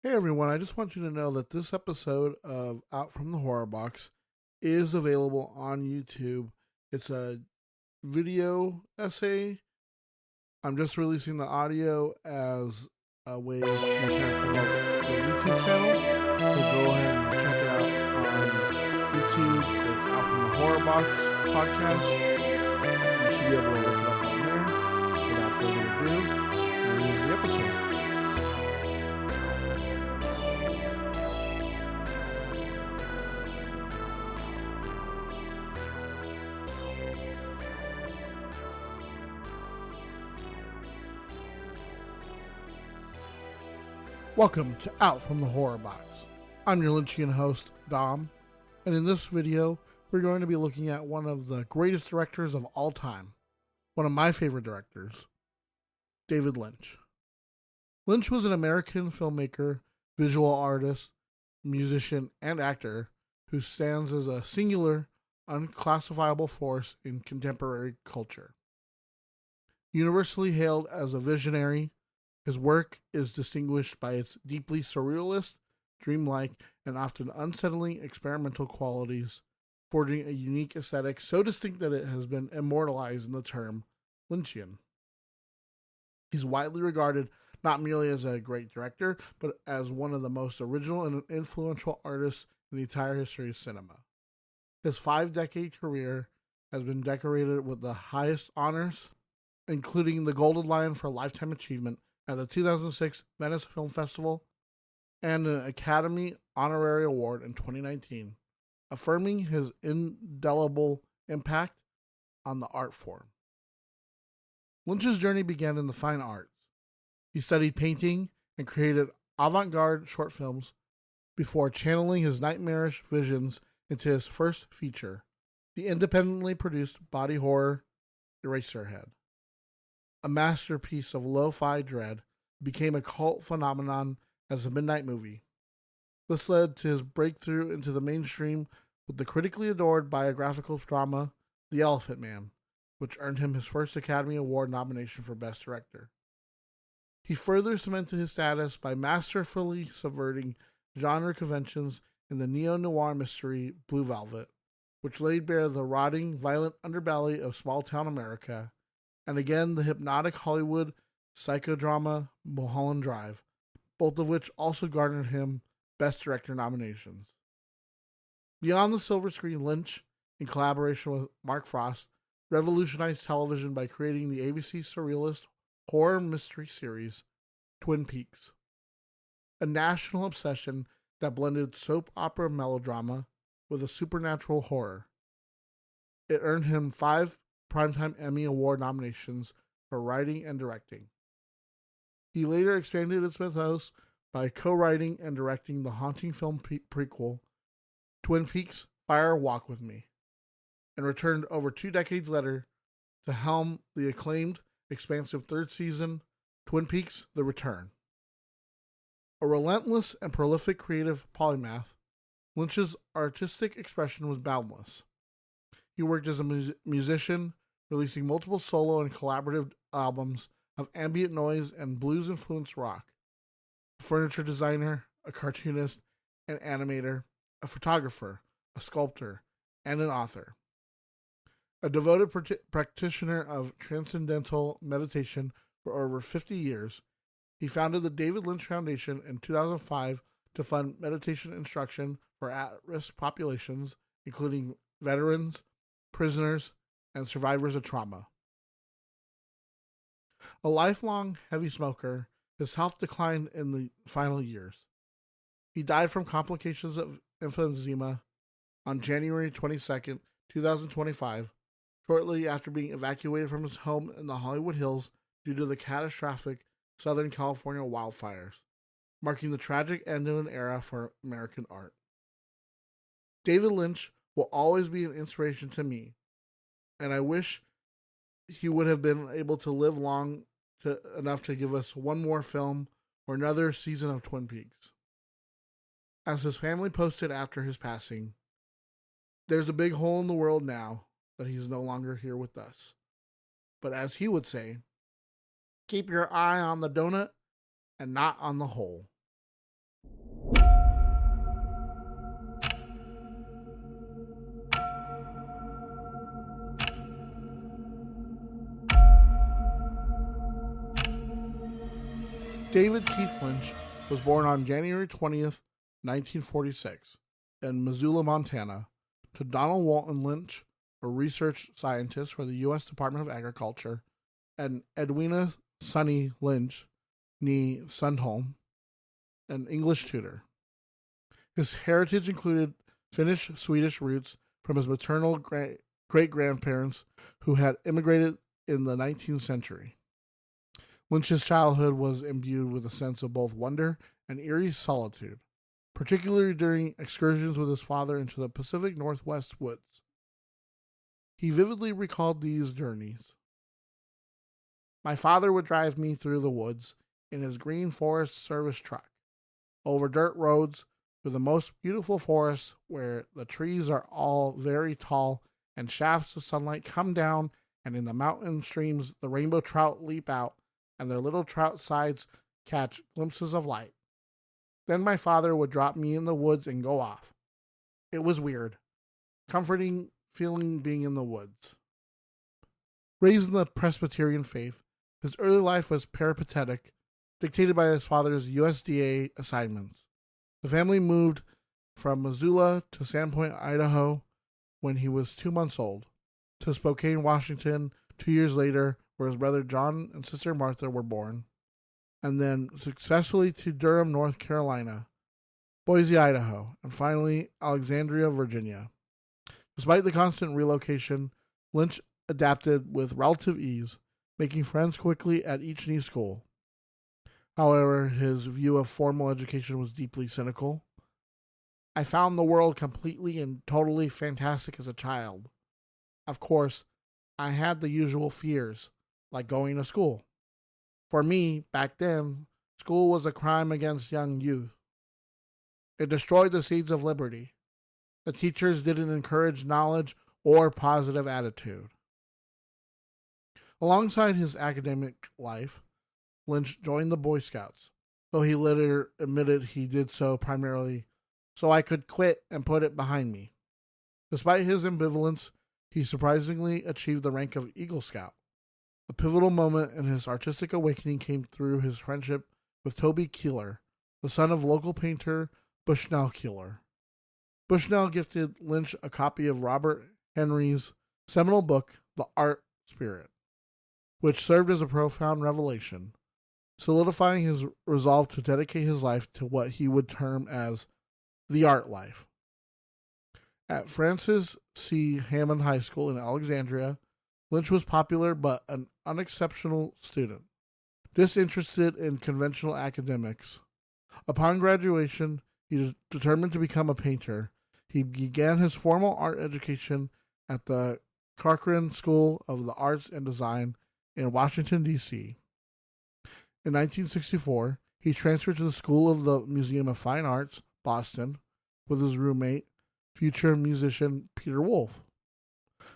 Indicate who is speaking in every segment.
Speaker 1: Hey everyone, I just want you to know that this episode of Out from the Horrorbox is available on YouTube. It's a video essay. I'm just releasing the audio as a way to kind of promote the YouTube channel. So go ahead and check it out on YouTube. It's Out from the Horrorbox podcast. You should be able to look it up on there. Without further ado, here's the episode. Welcome to Out from the Horror Box. I'm your Lynchian host, Dom, and in this video, we're going to be looking at one of the greatest directors of all time, one of my favorite directors, David Lynch. Lynch was an American filmmaker, visual artist, musician, and actor who stands as a singular, unclassifiable force in contemporary culture. Universally hailed as a visionary, his work is distinguished by its deeply surrealist, dreamlike, and often unsettling experimental qualities, forging a unique aesthetic so distinct that it has been immortalized in the term Lynchian. He's widely regarded not merely as a great director, but as one of the most original and influential artists in the entire history of cinema. His 5-decade career has been decorated with the highest honors, including the Golden Lion for Lifetime Achievement at the 2006 Venice Film Festival, and an Academy Honorary Award in 2019, affirming his indelible impact on the art form. Lynch's journey began in the fine arts. He studied painting and created avant-garde short films before channeling his nightmarish visions into his first feature, the independently produced body horror Eraserhead. A masterpiece of lo-fi dread, became a cult phenomenon as a midnight movie. This led to his breakthrough into the mainstream with the critically adored biographical drama The Elephant Man, which earned him his first Academy Award nomination for Best Director. He further cemented his status by masterfully subverting genre conventions in the neo-noir mystery Blue Velvet, which laid bare the rotting, violent underbelly of small-town America, and again the hypnotic Hollywood psychodrama Mulholland Drive, both of which also garnered him Best Director nominations. Beyond the silver screen, Lynch, in collaboration with Mark Frost, revolutionized television by creating the ABC surrealist horror mystery series Twin Peaks, a national obsession that blended soap opera melodrama with a supernatural horror. It earned him 5 Primetime Emmy Award nominations for writing and directing. He later expanded its mythos by co-writing and directing the haunting film prequel, Twin Peaks: Fire Walk With Me, and returned over 2 decades later to helm the acclaimed, expansive third season, Twin Peaks: The Return. A relentless and prolific creative polymath, Lynch's artistic expression was boundless. He worked as a musician, releasing multiple solo and collaborative albums of ambient noise and blues-influenced rock. A furniture designer, a cartoonist, an animator, a photographer, a sculptor, and an author. A devoted practitioner of transcendental meditation for over 50 years, he founded the David Lynch Foundation in 2005 to fund meditation instruction for at-risk populations, including veterans, prisoners, and survivors of trauma. A lifelong heavy smoker, his health declined in the final years. He died from complications of emphysema on January 22, 2025, shortly after being evacuated from his home in the Hollywood Hills due to the catastrophic Southern California wildfires, marking the tragic end of an era for American art. David Lynch will always be an inspiration to me, and I wish he would have been able to live long enough to give us one more film or another season of Twin Peaks. As his family posted after his passing, there's a big hole in the world now that he's no longer here with us. But as he would say, keep your eye on the donut and not on the hole. David Keith Lynch was born on January 20th, 1946, in Missoula, Montana, to Donald Walton Lynch, a research scientist for the U.S. Department of Agriculture, and Edwina Sonny Lynch, née Sundholm, an English tutor. His heritage included Finnish-Swedish roots from his maternal great-grandparents who had immigrated in the 19th century. Lynch's childhood was imbued with a sense of both wonder and eerie solitude, particularly during excursions with his father into the Pacific Northwest woods. He vividly recalled these journeys. My father would drive me through the woods in his green Forest Service truck, over dirt roads through the most beautiful forests where the trees are all very tall and shafts of sunlight come down, and in the mountain streams the rainbow trout leap out and their little trout sides catch glimpses of light. Then my father would drop me in the woods and go off. It was weird, comforting feeling being in the woods. Raised in the Presbyterian faith, his early life was peripatetic, dictated by his father's USDA assignments. The family moved from Missoula to Sandpoint, Idaho, when he was 2 months old, to Spokane, Washington 2 years later, where his brother John and sister Martha were born, and then successfully to Durham, North Carolina, Boise, Idaho, and finally Alexandria, Virginia. Despite the constant relocation, Lynch adapted with relative ease, making friends quickly at each new school. However, his view of formal education was deeply cynical. I found the world completely and totally fantastic as a child. Of course, I had the usual fears, like going to school. For me, back then, school was a crime against young youth. It destroyed the seeds of liberty. The teachers didn't encourage knowledge or positive attitude. Alongside his academic life, Lynch joined the Boy Scouts, though he later admitted he did so primarily so I could quit and put it behind me. Despite his ambivalence, he surprisingly achieved the rank of Eagle Scout. A pivotal moment in his artistic awakening came through his friendship with Toby Keeler, the son of local painter Bushnell Keeler. Bushnell gifted Lynch a copy of Robert Henry's seminal book, The Art Spirit, which served as a profound revelation, solidifying his resolve to dedicate his life to what he would term as the art life. At Francis C. Hammond High School in Alexandria, Lynch was popular but an unexceptional student, disinterested in conventional academics. Upon graduation, he was determined to become a painter. He began his formal art education at the Corcoran School of the Arts and Design in Washington, D.C. In 1964, he transferred to the School of the Museum of Fine Arts, Boston, with his roommate, future musician Peter Wolf.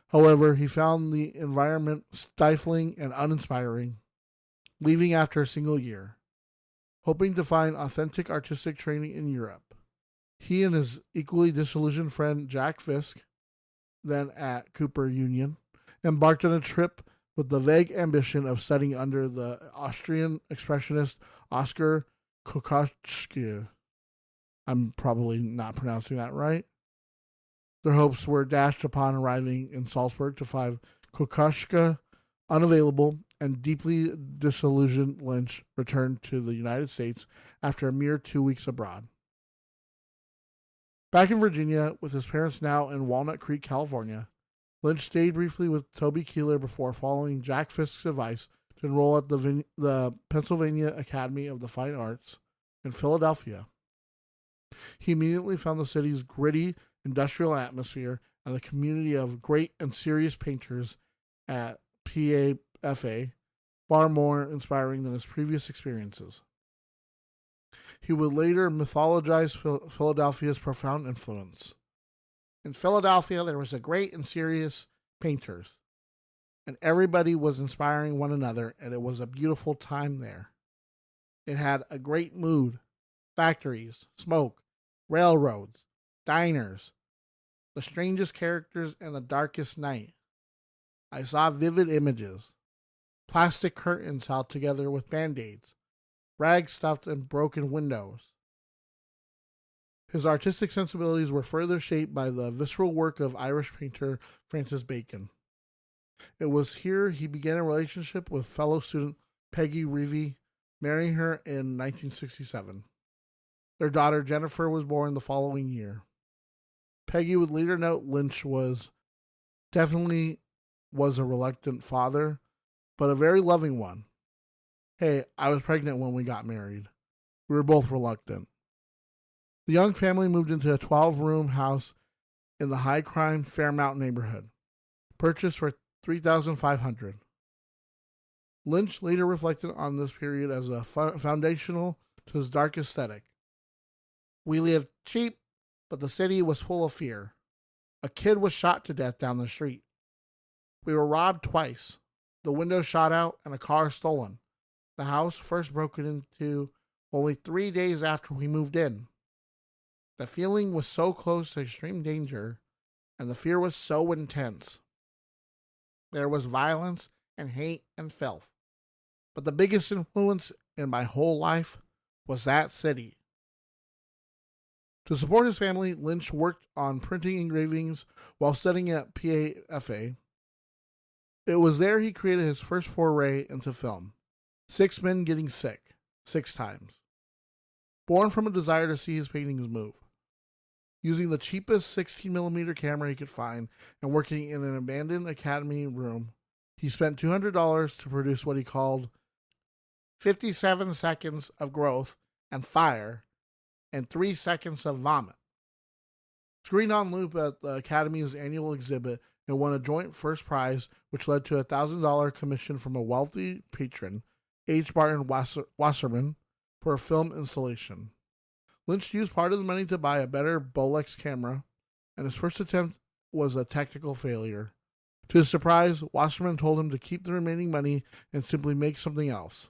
Speaker 1: However, he found the environment stifling and uninspiring, leaving after a single year, hoping to find authentic artistic training in Europe. He and his equally disillusioned friend Jack Fisk, then at Cooper Union, embarked on a trip with the vague ambition of studying under the Austrian expressionist Oskar Kokoschka. I'm probably not pronouncing that right. Their hopes were dashed upon arriving in Salzburg to find Kokoschka unavailable, and deeply disillusioned Lynch returned to the United States after a mere 2 weeks abroad. Back in Virginia, with his parents now in Walnut Creek, California, Lynch stayed briefly with Toby Keeler before following Jack Fisk's advice to enroll at the Pennsylvania Academy of the Fine Arts in Philadelphia. He immediately found the city's gritty industrial atmosphere and the community of great and serious painters at PAFA far more inspiring than his previous experiences. He would later mythologize Philadelphia's profound influence. In Philadelphia, there was a great and serious painters, and everybody was inspiring one another, and it was a beautiful time there. It had a great mood, factories, smoke, railroads, diners, the strangest characters, and the darkest night. I saw vivid images. Plastic curtains held together with band-aids, rags stuffed in broken windows. His artistic sensibilities were further shaped by the visceral work of Irish painter Francis Bacon. It was here he began a relationship with fellow student Peggy Reevey, marrying her in 1967. Their daughter Jennifer was born the following year. Peggy would later note Lynch definitely was a reluctant father, but a very loving one. Hey, I was pregnant when we got married. We were both reluctant. The young family moved into a 12-room house in the high-crime Fairmount neighborhood, purchased for $3,500. Lynch later reflected on this period as a foundational to his dark aesthetic. We lived cheap, but the city was full of fear. A kid was shot to death down the street. We were robbed twice. The window shot out and a car stolen. The house first broken into only 3 days after we moved in. The feeling was so close to extreme danger, and the fear was so intense. There was violence and hate and filth. But the biggest influence in my whole life was that city. To support his family, Lynch worked on printing engravings while studying at PAFA. It was there he created his first foray into film, 6 Men Getting Sick, 6 times. Born from a desire to see his paintings move. Using the cheapest 16mm camera he could find and working in an abandoned academy room, he spent $200 to produce what he called 57 seconds of growth and fire and 3 seconds of vomit. Screened on loop at the Academy's annual exhibit, it won a joint first prize, which led to a $1,000 commission from a wealthy patron, H. Barton Wasserman, for a film installation. Lynch used part of the money to buy a better Bolex camera, and his first attempt was a technical failure. To his surprise, Wasserman told him to keep the remaining money and simply make something else.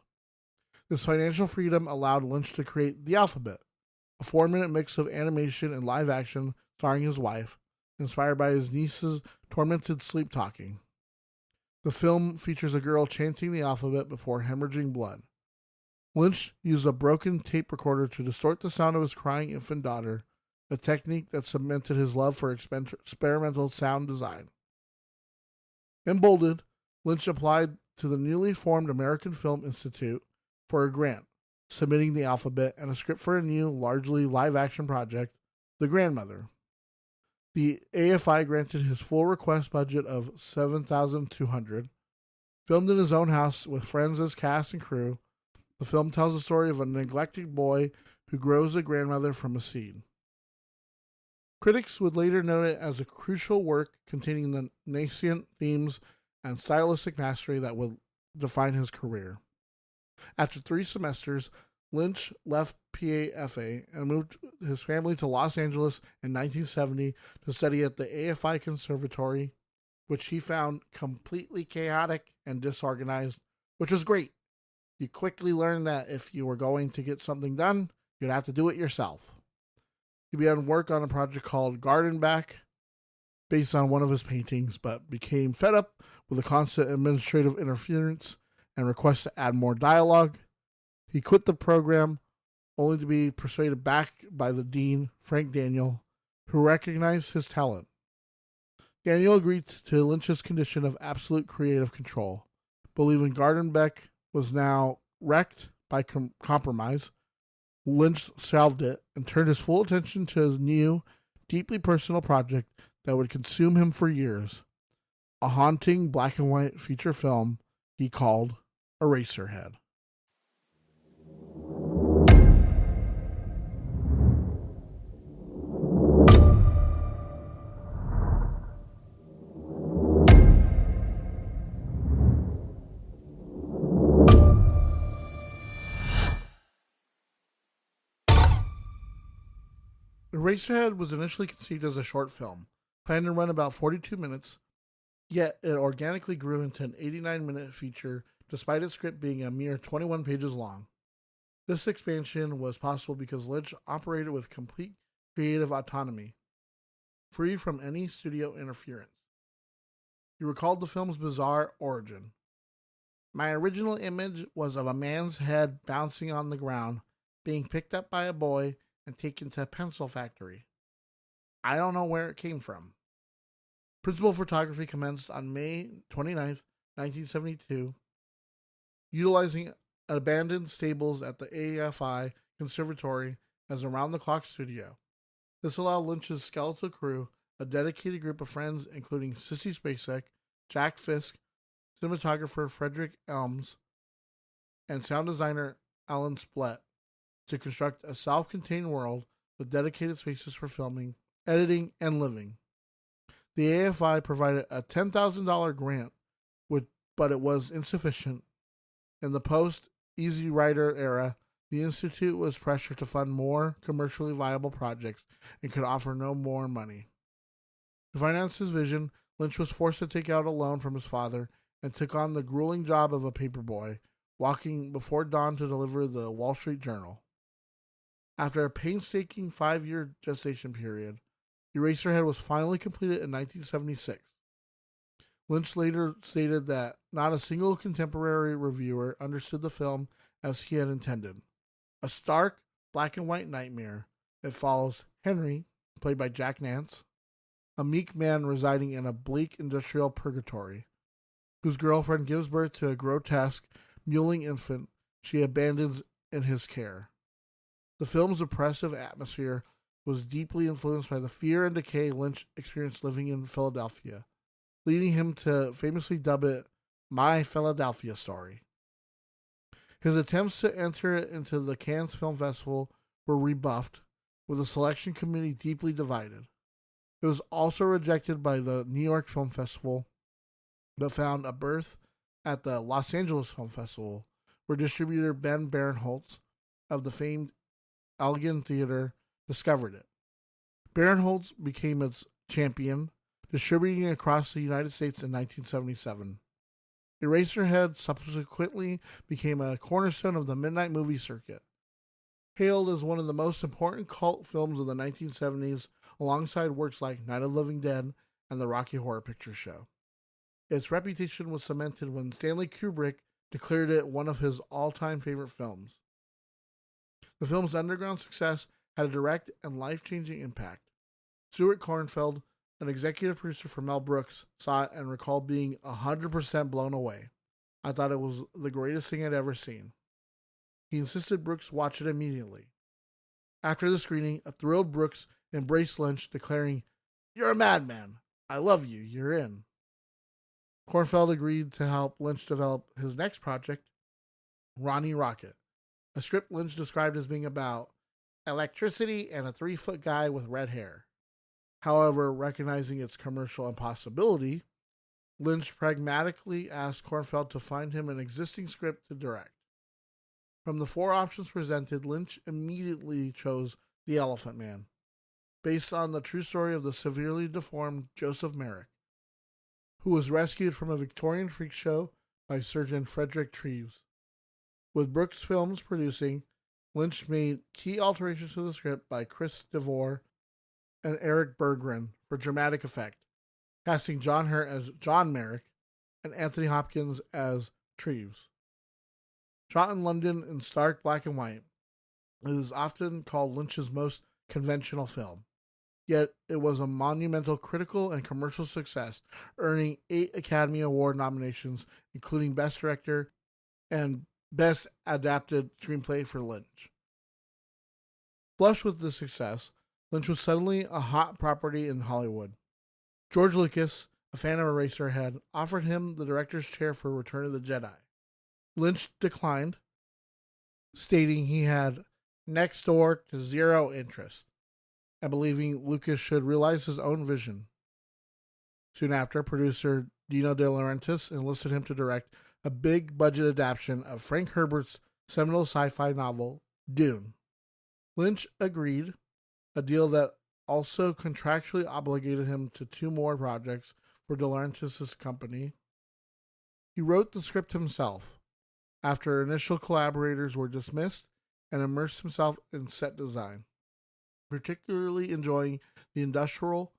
Speaker 1: This financial freedom allowed Lynch to create The Alphabet, a 4-minute mix of animation and live action starring his wife, inspired by his niece's tormented sleep talking. The film features a girl chanting the alphabet before hemorrhaging blood. Lynch used a broken tape recorder to distort the sound of his crying infant daughter, a technique that cemented his love for experimental sound design. Emboldened, Lynch applied to the newly formed American Film Institute for a grant, submitting the alphabet and a script for a new, largely live-action project, The Grandmother. The AFI granted his full request budget of $7,200. Filmed in his own house with friends as cast and crew, the film tells the story of a neglected boy who grows a grandmother from a seed. Critics would later note it as a crucial work containing the nascent themes and stylistic mastery that would define his career. After 3 semesters, Lynch left PAFA and moved his family to Los Angeles in 1970 to study at the AFI Conservatory, which he found completely chaotic and disorganized, which was great. You quickly learned that if you were going to get something done, you'd have to do it yourself. He began work on a project called Garden Back, based on one of his paintings, but became fed up with the constant administrative interference and requests to add more dialogue. He quit the program, only to be persuaded back by the dean, Frank Daniel, who recognized his talent. Daniel agreed to Lynch's condition of absolute creative control, believing Garden Back was now wrecked by compromise. Lynch shelved it and turned his full attention to his new, deeply personal project that would consume him for years, a haunting black and white feature film he called Eraserhead. Eraserhead was initially conceived as a short film, planned to run about 42 minutes, yet it organically grew into an 89-minute feature despite its script being a mere 21 pages long. This expansion was possible because Lynch operated with complete creative autonomy, free from any studio interference. He recalled the film's bizarre origin. My original image was of a man's head bouncing on the ground, being picked up by a boy and taken to a pencil factory. I don't know where it came from. Principal photography commenced on May 29th, 1972, utilizing abandoned stables at the AFI Conservatory as a round-the-clock studio. This allowed Lynch's skeletal crew, a dedicated group of friends including Sissy Spacek, Jack Fisk, cinematographer Frederick Elms, and sound designer Alan Splett, to construct a self-contained world with dedicated spaces for filming, editing, and living. The AFI provided a $10,000 grant, but it was insufficient. In the post-Easy Rider era, the Institute was pressured to fund more commercially viable projects and could offer no more money. To finance his vision, Lynch was forced to take out a loan from his father and took on the grueling job of a paperboy, walking before dawn to deliver the Wall Street Journal. After a painstaking 5-year gestation period, Eraserhead was finally completed in 1976. Lynch later stated that not a single contemporary reviewer understood the film as he had intended. A stark, black-and-white nightmare, it follows Henry, played by Jack Nance, a meek man residing in a bleak industrial purgatory, whose girlfriend gives birth to a grotesque, mewling infant she abandons in his care. The film's oppressive atmosphere was deeply influenced by the fear and decay Lynch experienced living in Philadelphia, leading him to famously dub it My Philadelphia Story. His attempts to enter it into the Cannes Film Festival were rebuffed, with the selection committee deeply divided. It was also rejected by the New York Film Festival, but found a berth at the Los Angeles Film Festival, where distributor Ben Barinholtz of the famed Elgin Theater discovered it. Barinholtz became its champion, distributing it across the United States in 1977. Eraserhead subsequently became a cornerstone of the midnight movie circuit. Hailed as one of the most important cult films of the 1970s, alongside works like Night of the Living Dead and the Rocky Horror Picture Show. Its reputation was cemented when Stanley Kubrick declared it one of his all-time favorite films. The film's underground success had a direct and life-changing impact. Stuart Kornfeld, an executive producer for Mel Brooks, saw it and recalled being 100% blown away. I thought it was the greatest thing I'd ever seen. He insisted Brooks watch it immediately. After the screening, a thrilled Brooks embraced Lynch, declaring, "You're a madman. I love you. You're in." Kornfeld agreed to help Lynch develop his next project, Ronnie Rocket, a script Lynch described as being about electricity and a 3-foot guy with red hair. However, recognizing its commercial impossibility, Lynch pragmatically asked Kornfeld to find him an existing script to direct. From the 4 options presented, Lynch immediately chose The Elephant Man, based on the true story of the severely deformed Joseph Merrick, who was rescued from a Victorian freak show by surgeon Frederick Treves. With Brooks Films producing, Lynch made key alterations to the script by Chris DeVore and Eric Berggren for dramatic effect, casting John Hurt as John Merrick and Anthony Hopkins as Treves. Shot in London in stark black and white, it is often called Lynch's most conventional film. Yet it was a monumental critical and commercial success, earning 8 Academy Award nominations, including Best Director and Best Adapted Screenplay for Lynch. Flush with this success, Lynch was suddenly a hot property in Hollywood. George Lucas, a fan of Eraserhead, offered him the director's chair for Return of the Jedi. Lynch declined, stating he had next door to zero interest, and believing Lucas should realize his own vision. Soon after, producer Dino De Laurentiis enlisted him to direct a big-budget adaptation of Frank Herbert's seminal sci-fi novel, Dune. Lynch agreed, a deal that also contractually obligated him to 2 more projects for De Laurentiis' company. He wrote the script himself. After initial collaborators were dismissed, and immersed himself in set design, particularly enjoying the industrial,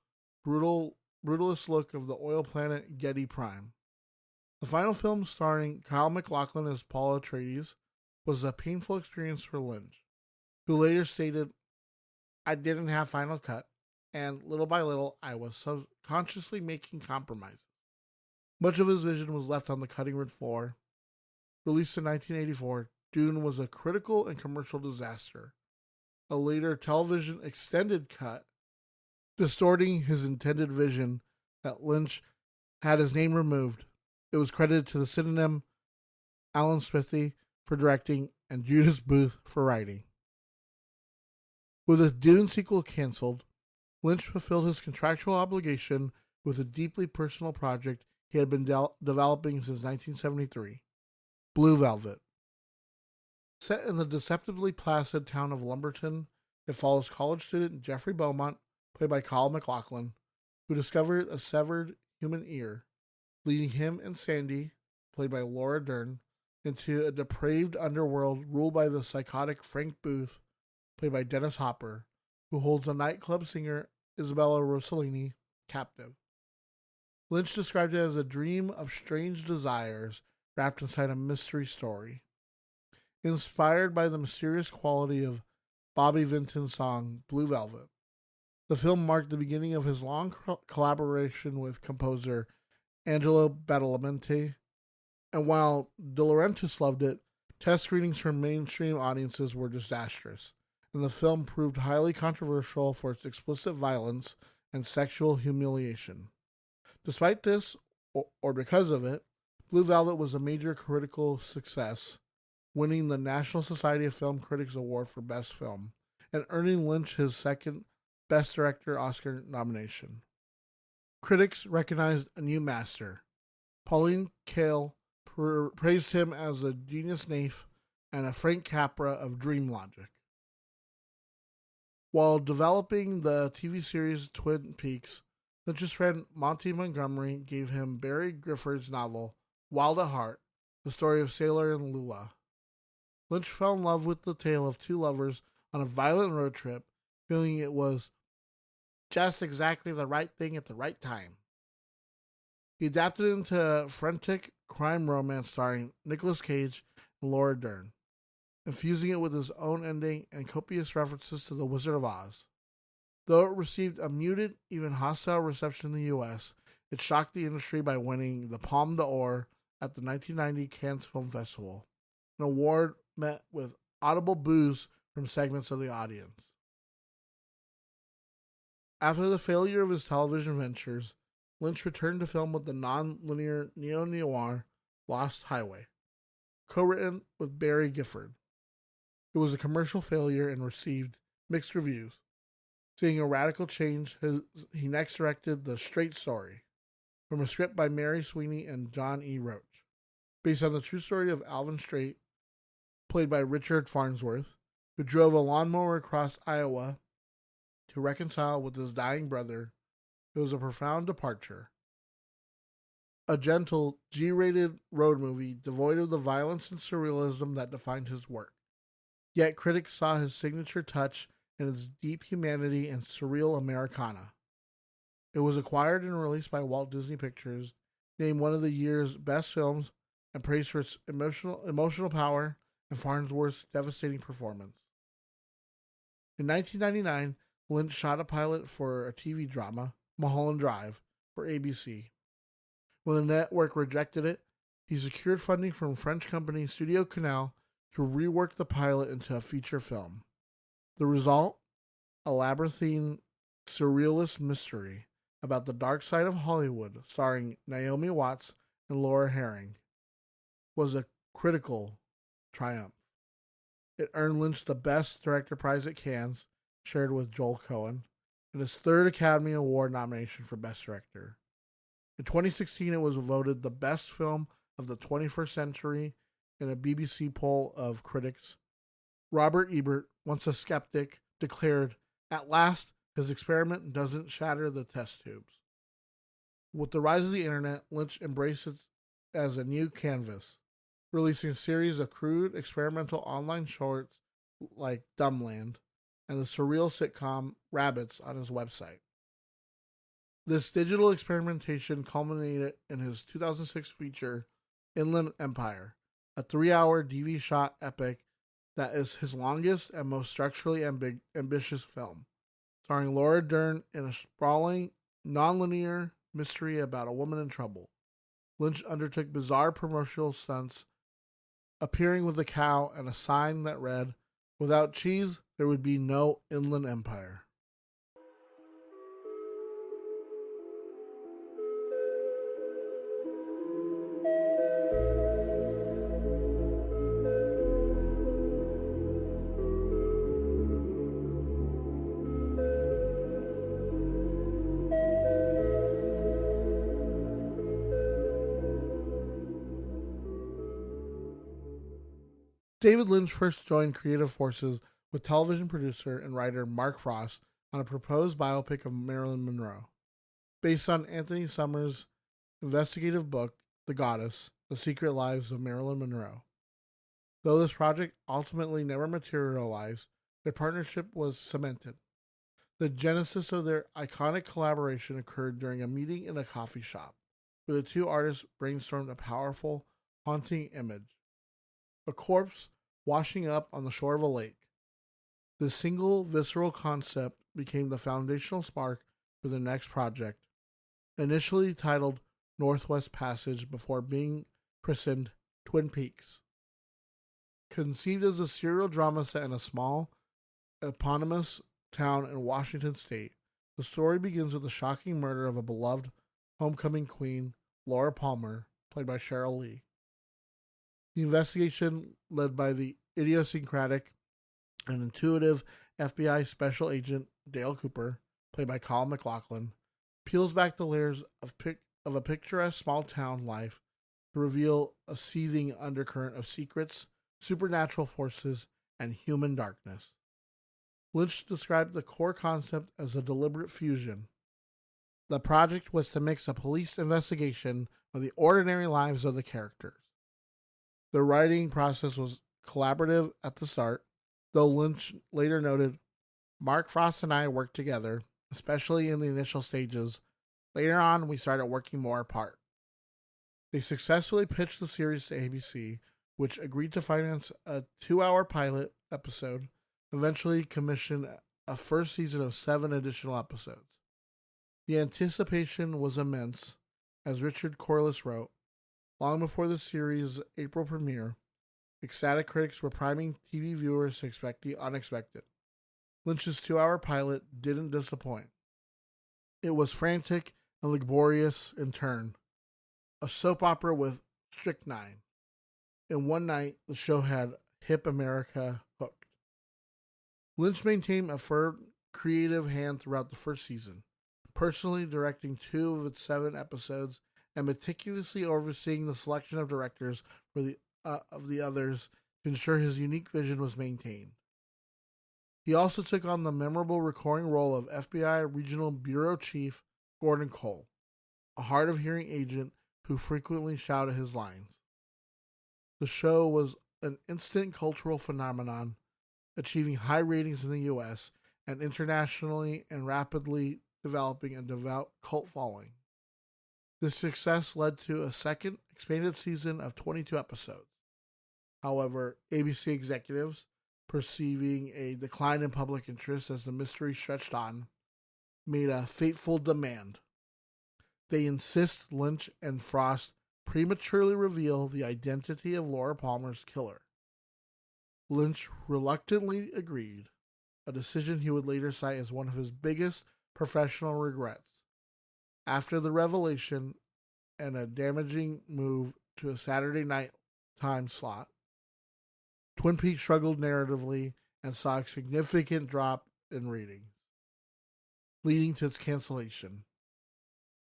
Speaker 1: brutalist look of the oil planet Getty Prime. The final film, starring Kyle MacLachlan as Paul Atreides, was a painful experience for Lynch, who later stated, "I didn't have final cut, and little by little I was subconsciously making compromises." Much of his vision was left on the cutting room floor. Released in 1984, Dune was a critical and commercial disaster. A later television extended cut, distorting his intended vision, that Lynch had his name removed. It was credited to the synonym Alan Smithy for directing and Judas Booth for writing. With the Dune sequel canceled, Lynch fulfilled his contractual obligation with a deeply personal project he had been developing since 1973, Blue Velvet. Set in the deceptively placid town of Lumberton, it follows college student Jeffrey Beaumont, played by Kyle MacLachlan, who discovered a severed human ear, leading him and Sandy, played by Laura Dern, into a depraved underworld ruled by the psychotic Frank Booth, played by Dennis Hopper, who holds a nightclub singer, Isabella Rossellini, captive. Lynch described it as a dream of strange desires wrapped inside a mystery story. Inspired by the mysterious quality of Bobby Vinton's song Blue Velvet, the film marked the beginning of his long collaboration with composer Angelo Badalamenti, and while De Laurentiis loved it, test screenings for mainstream audiences were disastrous, and the film proved highly controversial for its explicit violence and sexual humiliation. Despite this, or because of it, Blue Velvet was a major critical success, winning the National Society of Film Critics Award for Best Film, and earning Lynch his second Best Director Oscar nomination. Critics recognized a new master. Pauline Kael praised him as a genius naif and a Frank Capra of dream logic. While developing the TV series Twin Peaks, Lynch's friend Monty Montgomery gave him Barry Gifford's novel Wild at Heart, the story of Sailor and Lula. Lynch fell in love with the tale of two lovers on a violent road trip, feeling it was just exactly the right thing at the right time. He adapted it into a frantic crime romance starring Nicolas Cage and Laura Dern, infusing it with his own ending and copious references to The Wizard of Oz. Though it received a muted, even hostile reception in the U.S., it shocked the industry by winning the Palme d'Or at the 1990 Cannes Film Festival, an award met with audible boos from segments of the audience. After the failure of his television ventures, Lynch returned to film with the non-linear neo-noir Lost Highway, co-written with Barry Gifford. It was a commercial failure and received mixed reviews. Seeing a radical change, he next directed The Straight Story, from a script by Mary Sweeney and John E. Roach, based on the true story of Alvin Straight, played by Richard Farnsworth, who drove a lawnmower across Iowa to reconcile with his dying brother. It was a profound departure. A gentle, G-rated road movie devoid of the violence and surrealism that defined his work. Yet critics saw his signature touch in its deep humanity and surreal Americana. It was acquired and released by Walt Disney Pictures, named one of the year's best films, and praised for its emotional power and Farnsworth's devastating performance. In 1999, Lynch shot a pilot for a TV drama, Mulholland Drive, for ABC. When the network rejected it, he secured funding from French company Studio Canal to rework the pilot into a feature film. The result? A labyrinthine, surrealist mystery about the dark side of Hollywood, starring Naomi Watts and Laura Herring, was a critical triumph. It earned Lynch the Best Director prize at Cannes, shared with Joel Cohen, and his third Academy Award nomination for Best Director. In 2016, it was voted the best film of the 21st century in a BBC poll of critics. Robert Ebert, once a skeptic, declared, "At last, his experiment doesn't shatter the test tubes." With the rise of the internet, Lynch embraced it as a new canvas, releasing a series of crude, experimental online shorts like Dumbland and the surreal sitcom Rabbits on his website. This digital experimentation culminated in his 2006 feature, Inland Empire, a 3-hour DV shot epic that is his longest and most structurally ambitious film, starring Laura Dern in a sprawling, non-linear mystery about a woman in trouble. Lynch undertook bizarre promotional stunts, appearing with a cow and a sign that read, "Without cheese, there would be no Inland Empire." David Lynch first joined creative forces with television producer and writer Mark Frost on a proposed biopic of Marilyn Monroe, based on Anthony Summers' investigative book, The Goddess: The Secret Lives of Marilyn Monroe. Though this project ultimately never materialized, their partnership was cemented. The genesis of their iconic collaboration occurred during a meeting in a coffee shop, where the two artists brainstormed a powerful, haunting image: a corpse washing up on the shore of a lake. This single visceral concept became the foundational spark for the next project, initially titled Northwest Passage before being christened Twin Peaks. Conceived as a serial drama set in a small, eponymous town in Washington state, the story begins with the shocking murder of a beloved homecoming queen, Laura Palmer, played by Cheryl Lee. The investigation, led by the idiosyncratic and intuitive FBI Special Agent Dale Cooper, played by Colin McLaughlin, peels back the layers of a picturesque small-town life to reveal a seething undercurrent of secrets, supernatural forces, and human darkness. Lynch described the core concept as a deliberate fusion. The project was to mix a police investigation with the ordinary lives of the characters. The writing process was collaborative at the start, though Lynch later noted, "Mark Frost and I worked together, especially in the initial stages. Later on, we started working more apart." They successfully pitched the series to ABC, which agreed to finance a 2-hour pilot episode, eventually commissioned a first season of 7 additional episodes. The anticipation was immense, as Richard Corliss wrote. Long before the series' April premiere, ecstatic critics were priming TV viewers to expect the unexpected. Lynch's 2-hour pilot didn't disappoint. It was frantic and laborious in turn, a soap opera with strychnine. In one night, the show had hip America hooked. Lynch maintained a firm creative hand throughout the first season, personally directing 2 of its 7 episodes and meticulously overseeing the selection of directors for the others to ensure his unique vision was maintained. He also took on the memorable recurring role of FBI Regional Bureau Chief Gordon Cole, a hard-of-hearing agent who frequently shouted his lines. The show was an instant cultural phenomenon, achieving high ratings in the U.S. and internationally and rapidly developing a devout cult following. This success led to a second expanded season of 22 episodes. However, ABC executives, perceiving a decline in public interest as the mystery stretched on, made a fateful demand. They insist Lynch and Frost prematurely reveal the identity of Laura Palmer's killer. Lynch reluctantly agreed, a decision he would later cite as one of his biggest professional regrets. After the revelation and a damaging move to a Saturday night time slot, Twin Peaks struggled narratively and saw a significant drop in ratings, leading to its cancellation.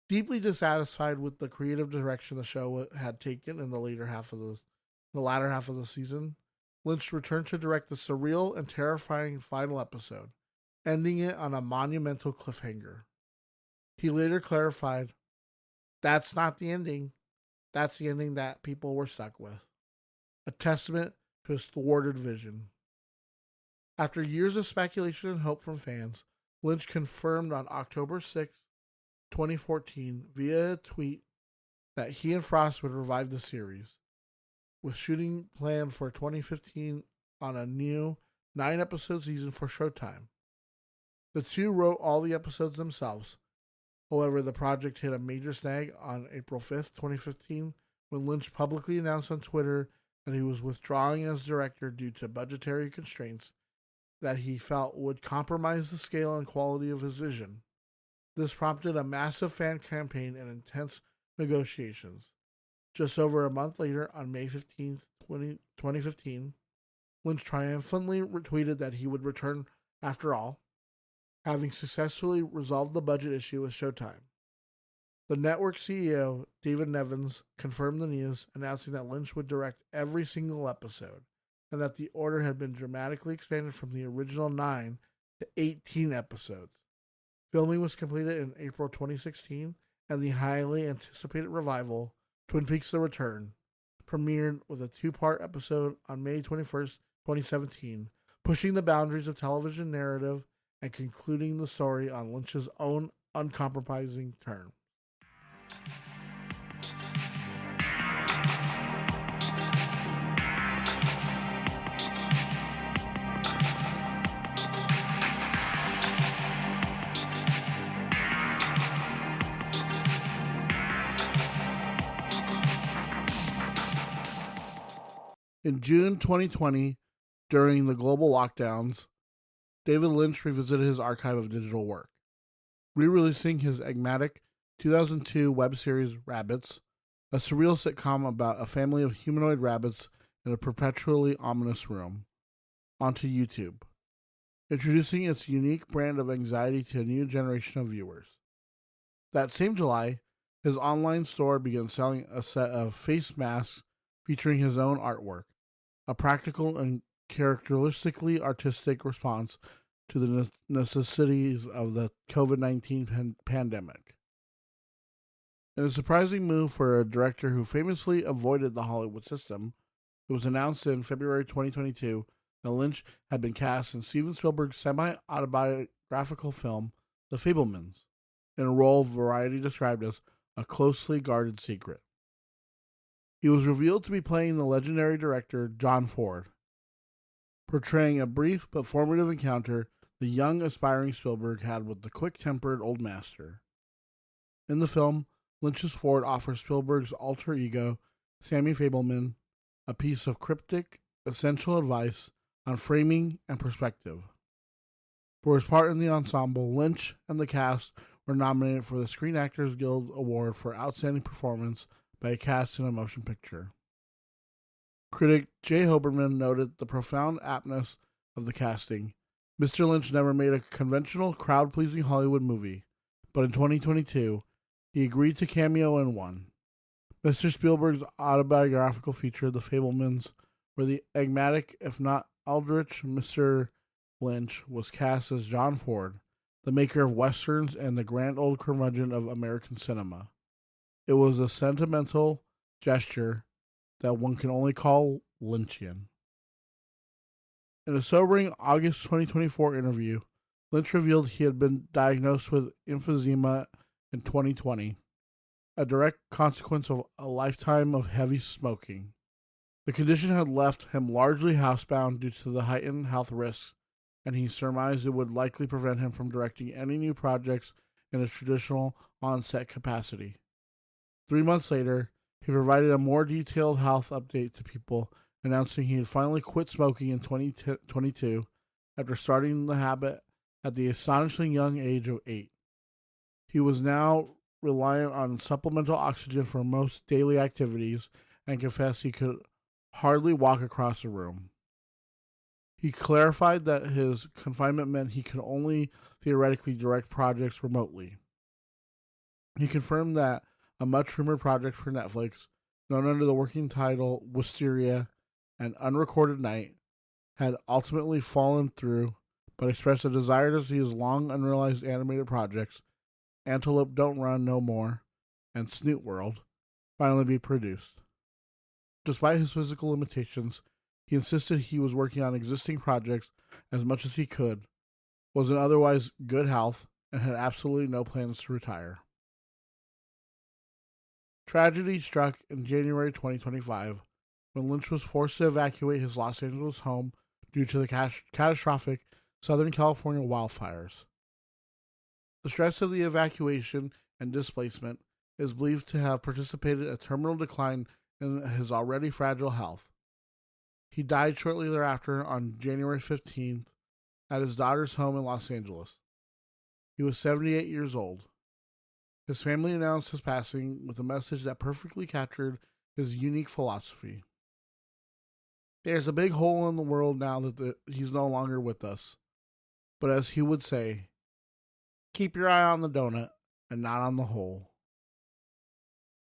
Speaker 1: Deeply dissatisfied with the creative direction the show had taken in the latter half of the season, Lynch returned to direct the surreal and terrifying final episode, ending it on a monumental cliffhanger. He later clarified, "That's not the ending. That's the ending that people were stuck with." A testament to his thwarted vision. After years of speculation and hope from fans, Lynch confirmed on October 6, 2014, via a tweet that he and Frost would revive the series, with shooting planned for 2015 on a new 9-episode season for Showtime. The two wrote all the episodes themselves. However, the project hit a major snag on April 5th, 2015, when Lynch publicly announced on Twitter that he was withdrawing as director due to budgetary constraints that he felt would compromise the scale and quality of his vision. This prompted a massive fan campaign and intense negotiations. Just over a month later, on May 15th, 2015, Lynch triumphantly retweeted that he would return after all, having successfully resolved the budget issue with Showtime. The network CEO, David Nevins, confirmed the news, announcing that Lynch would direct every single episode, and that the order had been dramatically expanded from the original 9 to 18 episodes. Filming was completed in April 2016, and the highly anticipated revival, Twin Peaks: The Return, premiered with a 2-part episode on May 21st, 2017, pushing the boundaries of television narrative and concluding the story on Lynch's own uncompromising terms. In June 2020, during the global lockdowns, David Lynch revisited his archive of digital work, re-releasing his enigmatic 2002 web series Rabbits, a surreal sitcom about a family of humanoid rabbits in a perpetually ominous room, onto YouTube, introducing its unique brand of anxiety to a new generation of viewers. That same July, his online store began selling a set of face masks featuring his own artwork, a practical and characteristically artistic response to the necessities of the COVID-19 pandemic. In a surprising move for a director who famously avoided the Hollywood system, it was announced in February 2022 that Lynch had been cast in Steven Spielberg's semi-autobiographical film, The Fabelmans, in a role Variety described as a closely guarded secret. He was revealed to be playing the legendary director John Ford, portraying a brief but formative encounter the young, aspiring Spielberg had with the quick-tempered old master. In the film, Lynch's Ford offers Spielberg's alter ego, Sammy Fabelman, a piece of cryptic, essential advice on framing and perspective. For his part in the ensemble, Lynch and the cast were nominated for the Screen Actors Guild Award for Outstanding Performance by a Cast in a Motion Picture. Critic Jay Hoberman noted the profound aptness of the casting. Mr. Lynch never made a conventional, crowd-pleasing Hollywood movie, but in 2022, he agreed to cameo in one. Mr. Spielberg's autobiographical feature, The Fabelmans, where the enigmatic, if not eldritch, Mr. Lynch was cast as John Ford, the maker of westerns and the grand old curmudgeon of American cinema. It was a sentimental gesture that one can only call Lynchian. In a sobering August 2024 interview, Lynch revealed he had been diagnosed with emphysema in 2020, a direct consequence of a lifetime of heavy smoking. The condition had left him largely housebound due to the heightened health risks, and he surmised it would likely prevent him from directing any new projects in a traditional on-set capacity. 3 months later, he provided a more detailed health update to people, announcing he had finally quit smoking in 2022 after starting the habit at the astonishingly young age of 8. He was now reliant on supplemental oxygen for most daily activities and confessed he could hardly walk across a room. He clarified that his confinement meant he could only theoretically direct projects remotely. He confirmed that a much-rumored project for Netflix, known under the working title Wisteria and Unrecorded Night, had ultimately fallen through, but expressed a desire to see his long unrealized animated projects, Antelope Don't Run No More and Snoot World, finally be produced. Despite his physical limitations, He insisted he was working on existing projects as much as he could, was in otherwise good health, and had absolutely no plans to retire. Tragedy struck in January 2025 when Lynch was forced to evacuate his Los Angeles home due to the catastrophic Southern California wildfires. The stress of the evacuation and displacement is believed to have precipitated a terminal decline in his already fragile health. He died shortly thereafter on January 15th at his daughter's home in Los Angeles. He was 78 years old. His family announced his passing with a message that perfectly captured his unique philosophy. There's a big hole in the world now that he's no longer with us. But as he would say, keep your eye on the donut and not on the hole.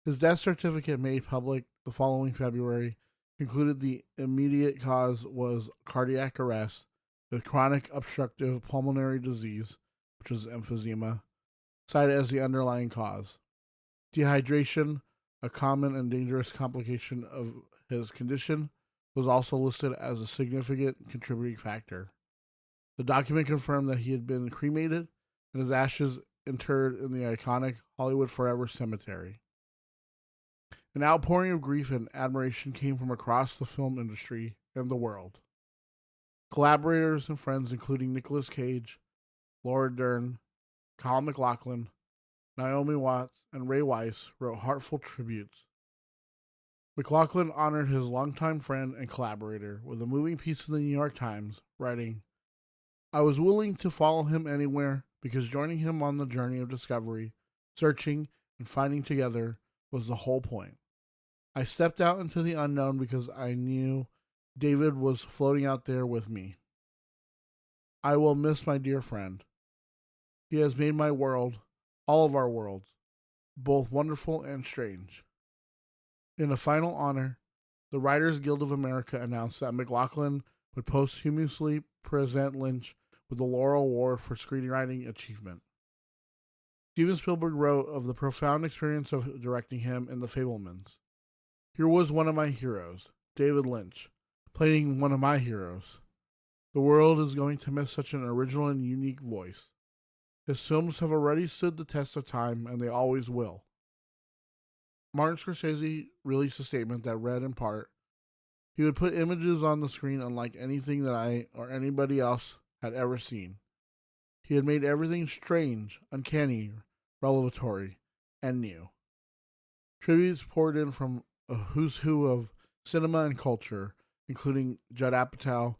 Speaker 1: His death certificate, made public the following February, concluded the immediate cause was cardiac arrest with chronic obstructive pulmonary disease, which was emphysema, cited as the underlying cause. Dehydration, a common and dangerous complication of his condition, was also listed as a significant contributing factor. The document confirmed that he had been cremated and his ashes interred in the iconic Hollywood Forever Cemetery. An outpouring of grief and admiration came from across the film industry and the world. Collaborators and friends including Nicolas Cage, Laura Dern, Kyle MacLachlan, Naomi Watts, and Ray Weiss wrote heartfelt tributes. MacLachlan honored his longtime friend and collaborator with a moving piece in the New York Times, writing, "I was willing to follow him anywhere because joining him on the journey of discovery, searching, and finding together was the whole point. I stepped out into the unknown because I knew David was floating out there with me. I will miss my dear friend. He has made my world, all of our worlds, both wonderful and strange." In a final honor, the Writers Guild of America announced that MacLachlan would posthumously present Lynch with the Laurel Award for Screenwriting Achievement. Steven Spielberg wrote of the profound experience of directing him in The Fabelmans. "Here was one of my heroes, David Lynch, playing one of my heroes. The world is going to miss such an original and unique voice. His films have already stood the test of time, and they always will." Martin Scorsese released a statement that read in part, "He would put images on the screen unlike anything that I or anybody else had ever seen. He had made everything strange, uncanny, revelatory, and new." Tributes poured in from a who's who of cinema and culture, including Judd Apatow,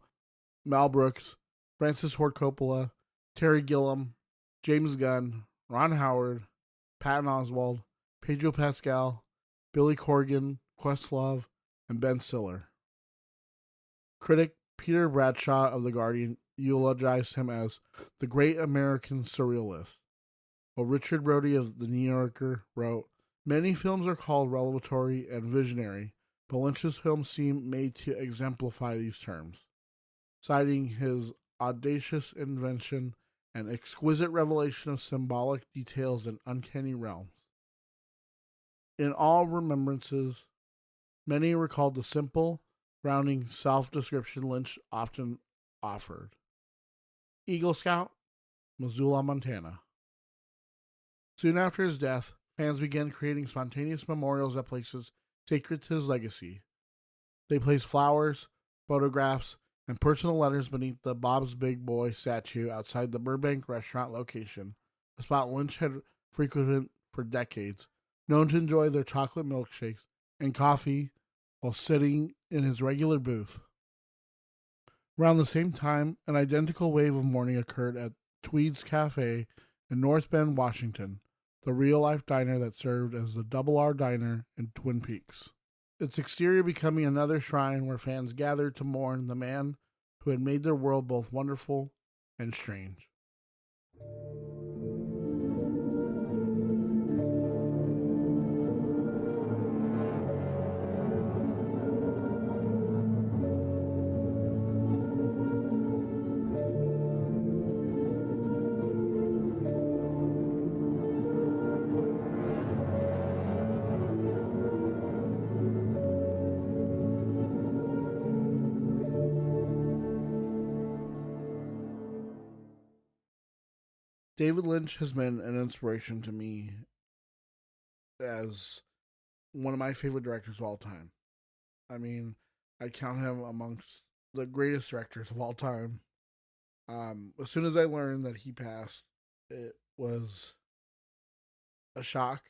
Speaker 1: Mel Brooks, Francis Ford Coppola, Terry Gilliam, James Gunn, Ron Howard, Patton Oswalt, Pedro Pascal, Billy Corgan, Questlove, and Ben Stiller. Critic Peter Bradshaw of The Guardian eulogized him as the great American surrealist, while Richard Brody of The New Yorker wrote, "Many films are called revelatory and visionary, but Lynch's films seem made to exemplify these terms," citing his audacious invention and exquisite revelation of symbolic details in uncanny realms. In all remembrances, many recalled the simple, grounding self-description Lynch often offered. Eagle Scout, Missoula, Montana. Soon after his death, fans began creating spontaneous memorials at places sacred to his legacy. They placed flowers, photographs, and personal letters beneath the Bob's Big Boy statue outside the Burbank restaurant location, a spot Lynch had frequented for decades, known to enjoy their chocolate milkshakes and coffee while sitting in his regular booth. Around the same time, an identical wave of mourning occurred at Tweed's Cafe in North Bend, Washington, the real-life diner that served as the Double R Diner in Twin Peaks, its exterior becoming another shrine where fans gathered to mourn the man who had made their world both wonderful and strange. David Lynch has been an inspiration to me as one of my favorite directors of all time. I mean, I count him amongst the greatest directors of all time. As soon as I learned that he passed, it was a shock.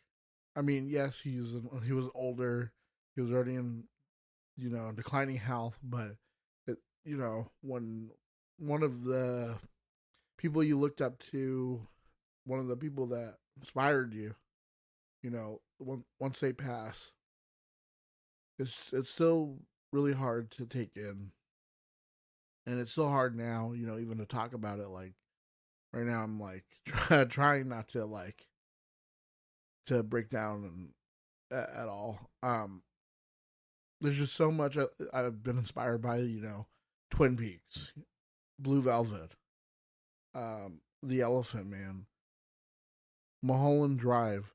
Speaker 1: I mean, yes, he was older. He was already in declining health, but when one of the people you looked up to, one of the people that inspired you, once they pass, it's still really hard to take in, and it's still hard now, even to talk about it. Like right now, I'm like trying not to to break down at all. There's just so much I've been inspired by. Twin Peaks, Blue Velvet, The Elephant Man, Mulholland Drive.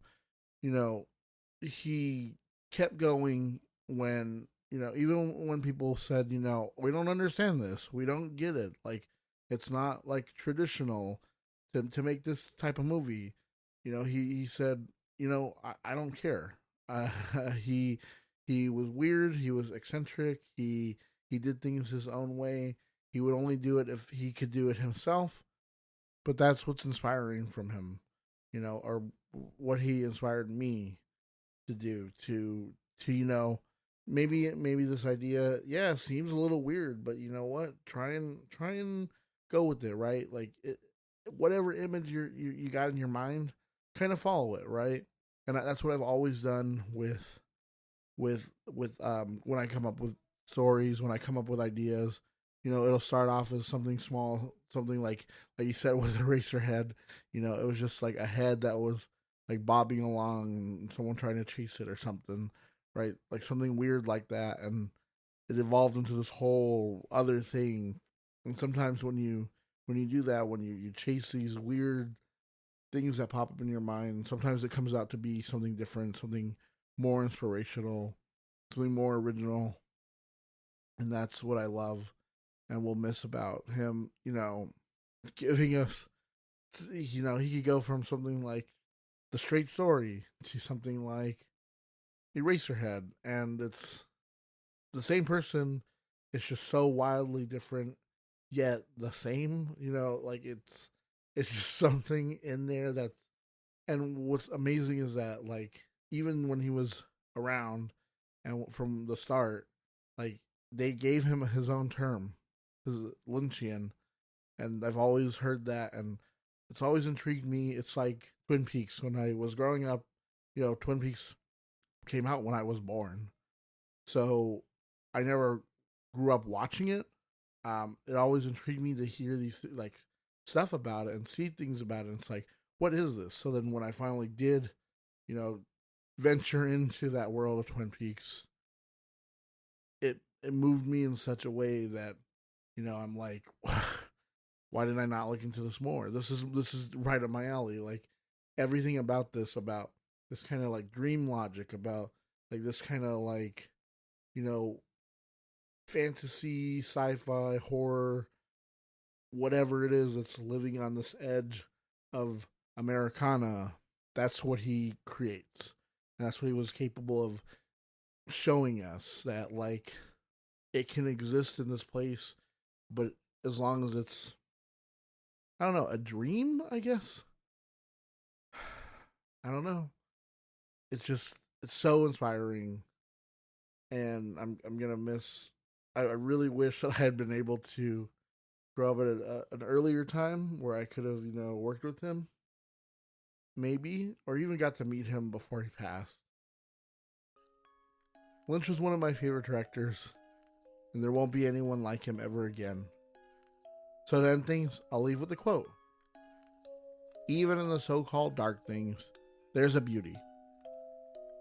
Speaker 1: He kept going when even when people said, we don't understand this, we don't get it, like it's not like traditional to make this type of movie. He said, I don't care. He was weird. He was eccentric. He did things his own way. He would only do it if he could do it himself. But that's what's inspiring from him, or what he inspired me to do. Maybe this idea, yeah, seems a little weird, but you know what? Try and go with it, right? Like whatever image you got in your mind, kind of follow it, right? And that's what I've always done with when I come up with stories, when I come up with ideas. It'll start off as something small, something like you said with Eraserhead. It was just like a head that was like bobbing along and someone trying to chase it or something, right? Like something weird like that, and it evolved into this whole other thing. And sometimes when you do that, when you chase these weird things that pop up in your mind, sometimes it comes out to be something different, something more inspirational, something more original. And that's what I love and will miss about him, giving us, he could go from something like The Straight Story to something like Eraserhead, and it's the same person. It's just so wildly different, yet the same. Like it's just something in there that's. And what's amazing is that, like, even when he was around and from the start, like they gave him his own term, his Lynchian, and I've always heard that, and it's always intrigued me. It's like Twin Peaks. When I was growing up, Twin Peaks came out when I was born, so I never grew up watching it. It always intrigued me to hear these like stuff about it and see things about it. And it's like, what is this? So then when I finally did, venture into that world of Twin Peaks, it moved me in such a way that, I'm like, why did I not look into this more? This is right up my alley. Like everything about this kind of like dream logic, about like this kind of like, fantasy, sci-fi, horror, whatever it is that's living on this edge of Americana. That's what he creates. And that's what he was capable of showing us, that like it can exist in this place, but as long as it's, I don't know, a dream, I guess. I don't know. It's so inspiring, and I'm gonna miss. I really wish that I had been able to grow up at an earlier time where I could have worked with him, maybe, or even got to meet him before he passed. Lynch was one of my favorite directors, and there won't be anyone like him ever again. So to end things, I'll leave with a quote. Even in the so-called dark things, there's a beauty.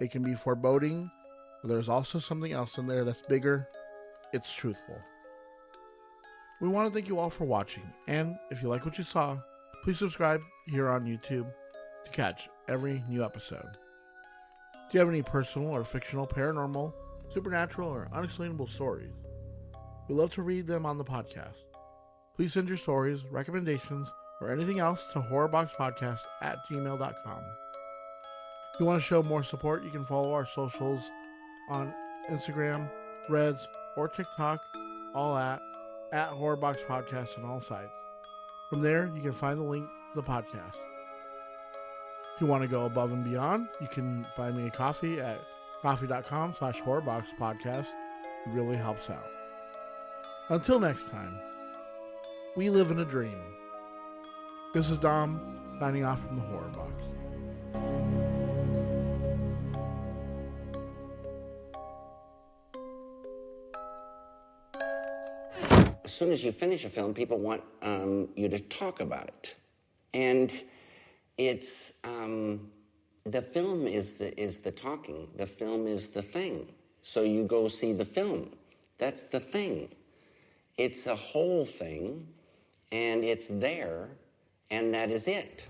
Speaker 1: It can be foreboding, but there's also something else in there that's bigger. It's truthful. We want to thank you all for watching, and if you like what you saw, please subscribe here on YouTube to catch every new episode. Do you have any personal or fictional, paranormal, supernatural, or unexplainable stories? We'd love to read them on the podcast. Please send your stories, recommendations, or anything else to horrorboxpodcast@gmail.com. If you want to show more support, you can follow our socials on Instagram, Threads, or TikTok, all at Horrorbox Podcast on all sites. From there, you can find the link to the podcast. If you want to go above and beyond, you can buy me a coffee at coffee.com/horrorboxpodcast. It really helps out. Until next time, we live in a dream. This is Dom, signing off from the Horrorbox.
Speaker 2: As soon as you finish a film, people want you to talk about it. And it's, the film is the talking. The film is the thing. So you go see the film. That's the thing. It's a whole thing, and it's there, and that is it.